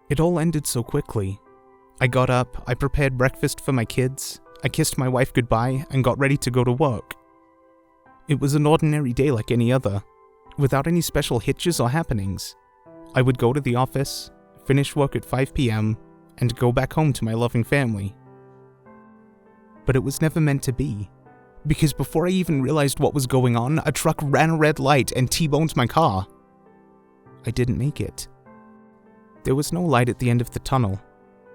It all ended so quickly. I got up, I prepared breakfast for my kids, I kissed my wife goodbye, and got ready to go to work. It was an ordinary day like any other, without any special hitches or happenings. I would go to the office, finish work at 5 p.m., and go back home to my loving family. But it was never meant to be, because before I even realized what was going on, a truck ran a red light and T-boned my car. I didn't make it. There was no light at the end of the tunnel,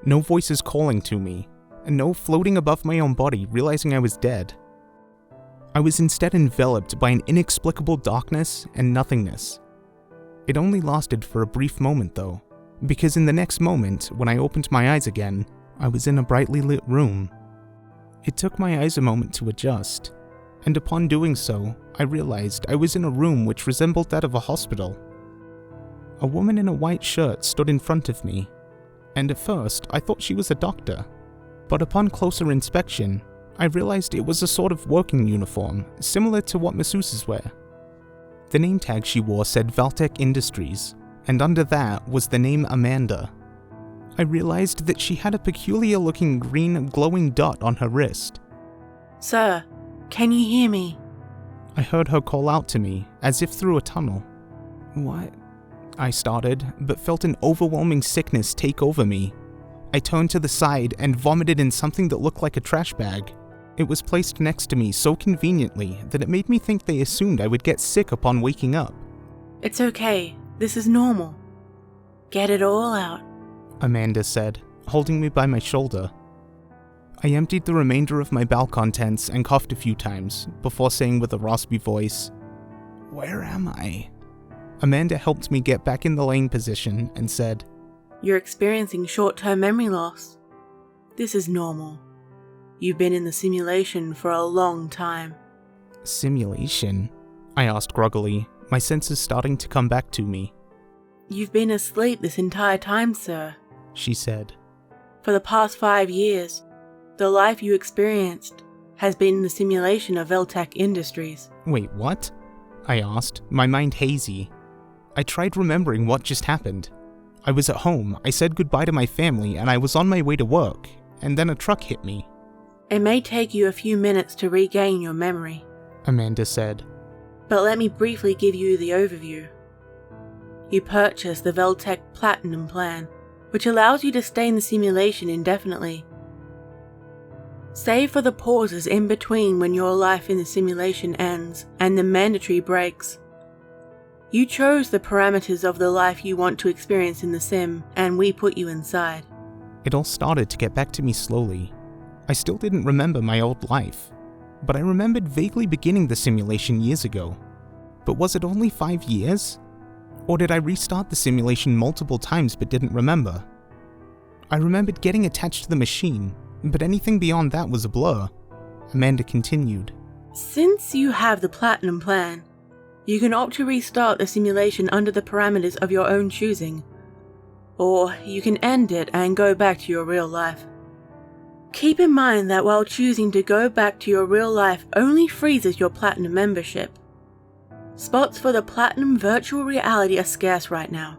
no voices calling to me, and no floating above my own body realizing I was dead. I was instead enveloped by an inexplicable darkness and nothingness. It only lasted for a brief moment though, because in the next moment, when I opened my eyes again, I was in a brightly lit room. It took my eyes a moment to adjust, and upon doing so, I realized I was in a room which resembled that of a hospital. A woman in a white shirt stood in front of me, and at first I thought she was a doctor, but upon closer inspection, I realized it was a sort of working uniform, similar to what masseuses wear. The name tag she wore said VValters Industries, and under that was the name Amanda. I realized that she had a peculiar-looking green glowing dot on her wrist. "Sir, can you hear me?" I heard her call out to me, as if through a tunnel. "What?" I started, but felt an overwhelming sickness take over me. I turned to the side and vomited in something that looked like a trash bag. It was placed next to me so conveniently that it made me think they assumed I would get sick upon waking up. "It's okay, this is normal. Get it all out," Amanda said, holding me by my shoulder. I emptied the remainder of my bowel contents and coughed a few times, before saying with a raspy voice, "Where am I?" Amanda helped me get back in the laying position and said, "You're experiencing short-term memory loss. This is normal. You've been in the simulation for a long time." "Simulation?" I asked groggily, my senses starting to come back to me. "You've been asleep this entire time, sir," she said. "For the past 5 years, the life you experienced has been the simulation of VValters Industries." "Wait, what?" I asked, my mind hazy. I tried remembering what just happened. I was at home, I said goodbye to my family, and I was on my way to work, and then a truck hit me. "It may take you a few minutes to regain your memory," Amanda said. "but let me briefly give you the overview. You purchased the VValters Platinum plan, which allows you to stay in the simulation indefinitely. Save for the pauses in between when your life in the simulation ends and the mandatory breaks. You chose the parameters of the life you want to experience in the sim, and we put you inside." It all started to get back to me slowly. I still didn't remember my old life, but I remembered vaguely beginning the simulation years ago. But was it only 5 years? Or did I restart the simulation multiple times but didn't remember? I remembered getting attached to the machine, but anything beyond that was a blur. Amanda continued. "Since you have the Platinum plan, you can opt to restart the simulation under the parameters of your own choosing, or you can end it and go back to your real life. Keep in mind that while choosing to go back to your real life only freezes your Platinum membership. Spots for the Platinum virtual reality are scarce right now,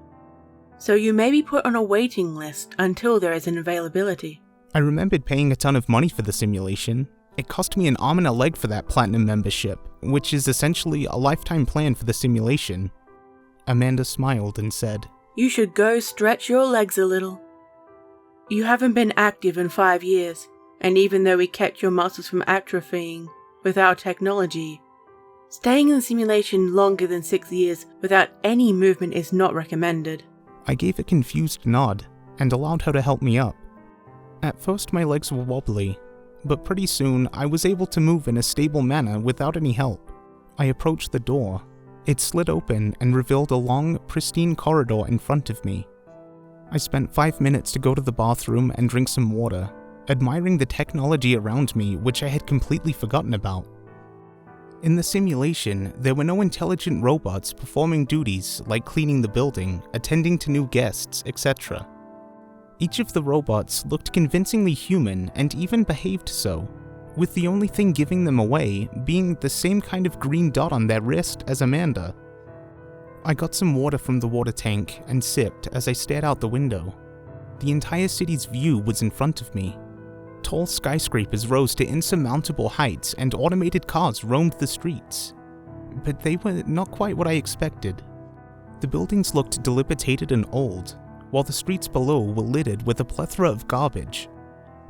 so you may be put on a waiting list until there is an availability." I remembered paying a ton of money for the simulation. It cost me an arm and a leg for that Platinum membership, which is essentially a lifetime plan for the simulation. Amanda smiled and said, "You should go stretch your legs a little. You haven't been active in 5 years, and even though we kept your muscles from atrophying with our technology, staying in the simulation longer than 6 years without any movement is not recommended." I gave a confused nod and allowed her to help me up. At first my legs were wobbly, but pretty soon I was able to move in a stable manner without any help. I approached the door. It slid open and revealed a long, pristine corridor in front of me. I spent 5 minutes to go to the bathroom and drink some water, admiring the technology around me which I had completely forgotten about. In the simulation, there were no intelligent robots performing duties like cleaning the building, attending to new guests, etc. Each of the robots looked convincingly human and even behaved so, with the only thing giving them away being the same kind of green dot on their wrist as Amanda. I got some water from the water tank and sipped as I stared out the window. The entire city's view was in front of me. Tall skyscrapers rose to insurmountable heights and automated cars roamed the streets. But they were not quite what I expected. The buildings looked dilapidated and old, while the streets below were littered with a plethora of garbage.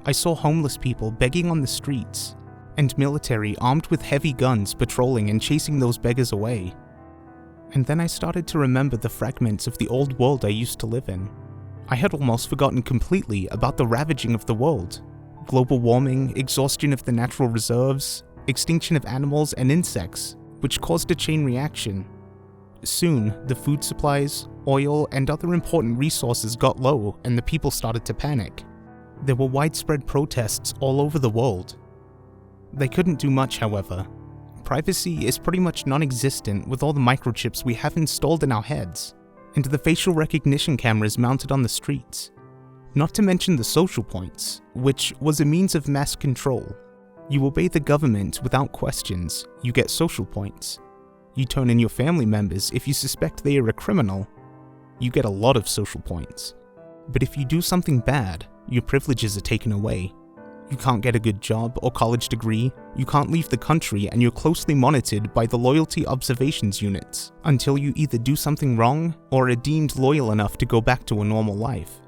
I saw homeless people begging on the streets, and military armed with heavy guns patrolling and chasing those beggars away. And then I started to remember the fragments of the old world I used to live in. I had almost forgotten completely about the ravaging of the world. Global warming, exhaustion of the natural reserves, extinction of animals and insects, which caused a chain reaction. Soon, the food supplies, oil, and other important resources got low and the people started to panic. There were widespread protests all over the world. They couldn't do much, however. Privacy is pretty much non-existent with all the microchips we have installed in our heads, and the facial recognition cameras mounted on the streets. Not to mention the social points, which was a means of mass control. You obey the government without questions, you get social points. You turn in your family members if you suspect they are a criminal. You get a lot of social points. But if you do something bad, your privileges are taken away. You can't get a good job or college degree, you can't leave the country, and you're closely monitored by the loyalty observations units until you either do something wrong or are deemed loyal enough to go back to a normal life.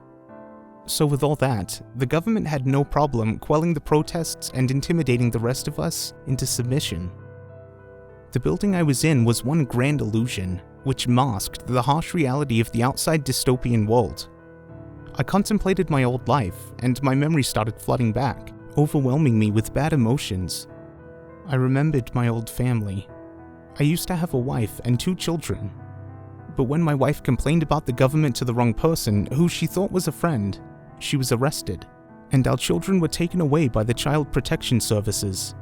So with all that, the government had no problem quelling the protests and intimidating the rest of us into submission. The building I was in was one grand illusion, which masked the harsh reality of the outside dystopian world. I contemplated my old life, and my memories started flooding back, overwhelming me with bad emotions. I remembered my old family. I used to have a wife and 2 children. But when my wife complained about the government to the wrong person, who she thought was a friend, she was arrested, and our children were taken away by the Child Protection Services.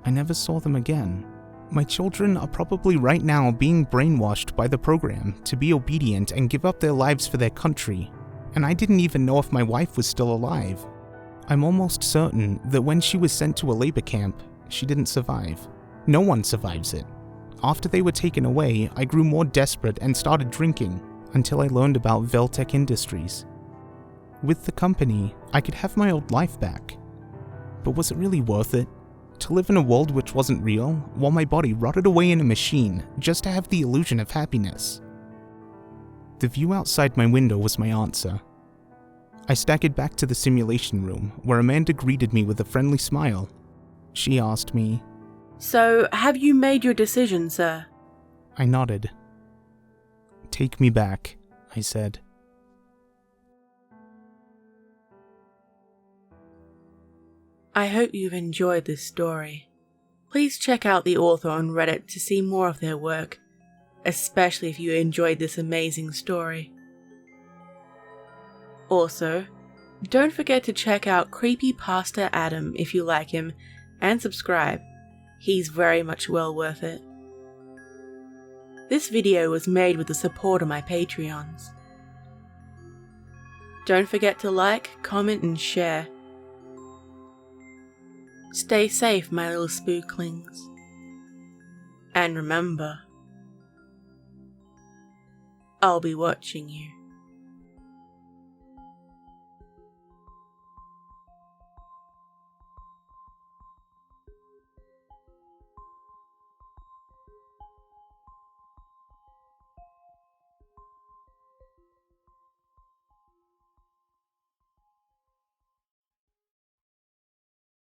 I never saw them again. My children are probably right now being brainwashed by the program to be obedient and give up their lives for their country, and I didn't even know if my wife was still alive. I'm almost certain that when she was sent to a labor camp, she didn't survive. No one survives it. After they were taken away, I grew more desperate and started drinking, until I learned about VValters Industries. With the company, I could have my old life back. But was it really worth it? To live in a world which wasn't real, while my body rotted away in a machine, just to have the illusion of happiness? The view outside my window was my answer. I staggered back to the simulation room, where Amanda greeted me with a friendly smile. She asked me, "So, have you made your decision, sir?" I nodded. "Take me back," I said. I hope you've enjoyed this story. Please check out the author on Reddit to see more of their work, especially if you enjoyed this amazing story. Also, don't forget to check out Creepypastaadam if you like him, and subscribe. He's very much well worth it. This video was made with the support of my Patreons. Don't forget to like, comment and share. Stay safe, my little spooklings. And remember, I'll be watching you.